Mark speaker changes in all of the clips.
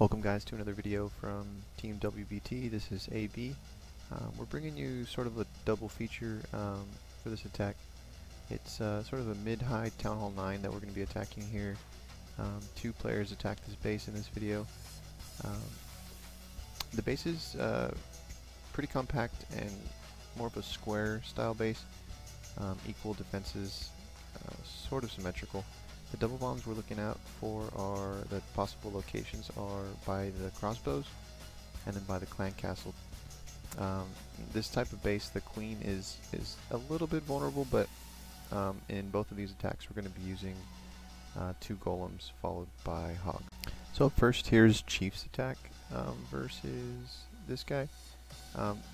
Speaker 1: Welcome guys to another video from Team WBT. This is AB. We're bringing you sort of a double feature for this attack. It's sort of a mid-high Town Hall 9 that we're going to be attacking here. Two players attack this base in this video. The base is pretty compact and more of a square style base. Equal defenses, sort of symmetrical. The double bombs we're looking out for are the possible locations are by the crossbows and then by the clan castle. This type of base, the queen is a little bit vulnerable, but in both of these attacks we're going to be using two golems followed by hog. So up first, here's Chief's attack versus this guy.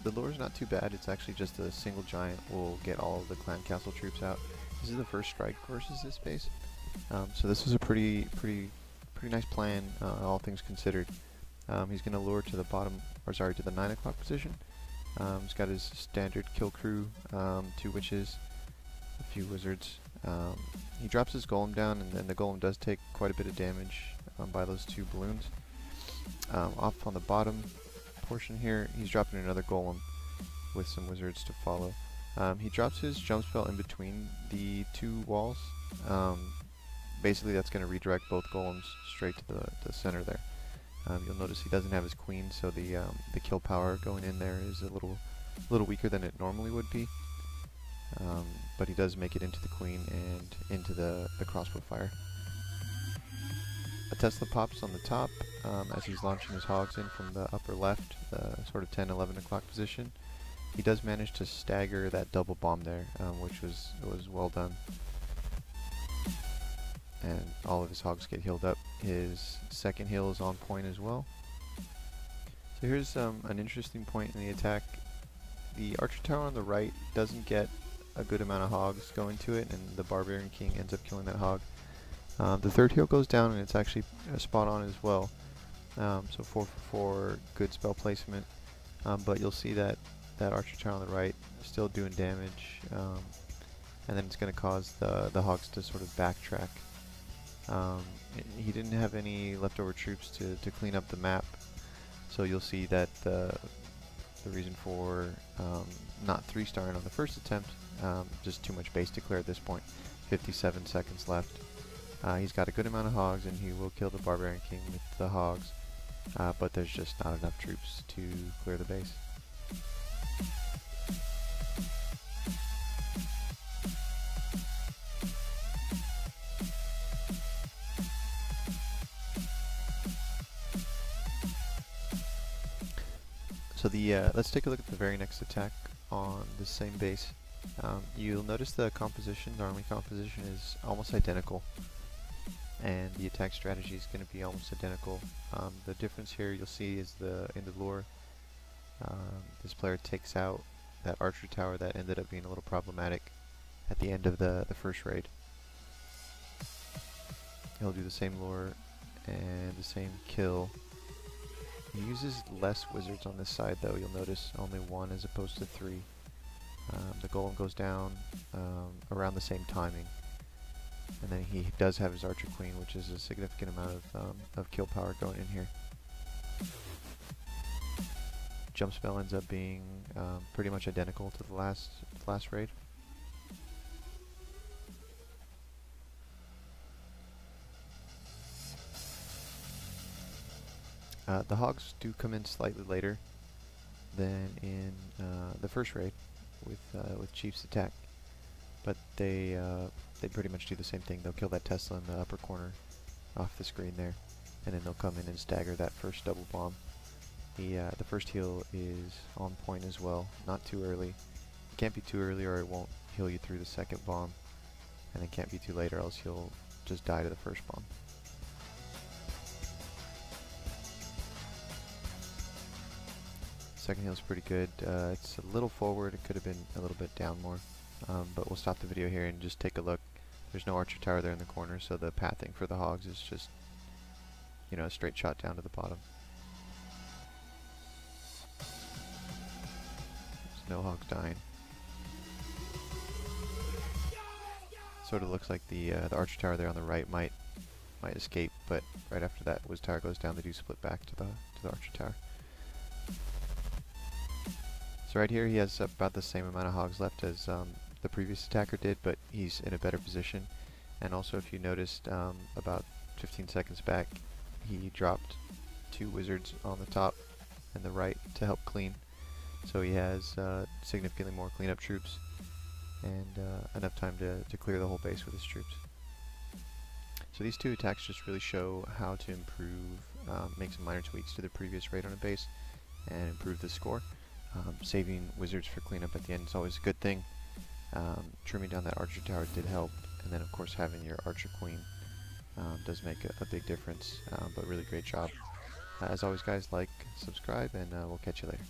Speaker 1: The lure is not too bad. It's actually just a single giant will get all of the clan castle troops out. This is the first strike versus this base. So this is a pretty nice plan, all things considered. He's going to lure to the bottom, or sorry, to the 9 o'clock position. He's got his standard kill crew, 2 witches, a few wizards. He drops his golem down, and then the golem does take quite a bit of damage by those 2 balloons. Off on the bottom portion here, he's dropping another golem with some wizards to follow. He drops his jump spell in between the 2 walls. Basically that's going to redirect both golems straight to the center there. You'll notice he doesn't have his queen, so the kill power going in there is a little weaker than it normally would be. But he does make it into the queen and into the crossbow fire. A Tesla pops on the top as he's launching his hogs in from the upper left, sort of 10-11 o'clock position. He does manage to stagger that double bomb there, which was well done. And all of his hogs get healed up. His second heal is on point as well. So here's an interesting point in the attack. The archer tower on the right doesn't get a good amount of hogs going to it, and the barbarian king ends up killing that hog. The third heal goes down, and it's actually spot on as well. So 4 for 4, good spell placement. But you'll see that archer tower on the right is still doing damage, and then it's going to cause the hogs to sort of backtrack. He didn't have any leftover troops to clean up the map, so you'll see that the reason for not 3-starring on the first attempt, just too much base to clear at this point. 57 seconds left. He's got a good amount of hogs, and he will kill the barbarian king with the hogs, but there's just not enough troops to clear the base. So let's take a look at the very next attack on the same base. You'll notice the composition, the army composition is almost identical, and the attack strategy is going to be almost identical. The difference here you'll see is in the lure. This player takes out that archer tower that ended up being a little problematic at the end of the first raid. He'll do the same lure and the same kill. He uses less wizards on this side though. You'll notice only 1 as opposed to 3. The golem goes down around the same timing, and then he does have his archer queen, which is a significant amount of kill power going in here. Jump spell ends up being pretty much identical to the last raid. The hogs do come in slightly later than in the first raid with Chief's attack, but they pretty much do the same thing. They'll kill that Tesla in the upper corner off the screen there, and then they'll come in and stagger that first double bomb. The first heal is on point as well, not too early. It can't be too early or it won't heal you through the second bomb, and it can't be too late or else you'll just die to the first bomb. Second heal is pretty good. It's a little forward. It could have been a little bit down more, but we'll stop the video here and just take a look. There's no archer tower there in the corner, so the pathing for the hogs is just, you know, a straight shot down to the bottom. There's no hogs dying. Sort of looks like the archer tower there on the right might might escape, but right after that, Wizard Tower goes down, they do split back to the Archer Tower. So right here, he has about the same amount of hogs left as the previous attacker did, but he's in a better position. And also, if you noticed, about 15 seconds back, he dropped 2 wizards on the top and the right to help clean. So he has significantly more cleanup troops and enough time to clear the whole base with his troops. So these 2 attacks just really show how to improve, make some minor tweaks to the previous raid on a base and improve the score. Saving wizards for cleanup at the end is always a good thing. Trimming down that Archer Tower did help, and then of course having your Archer Queen does make a big difference, but really great job. As always guys, like, subscribe, and we'll catch you later.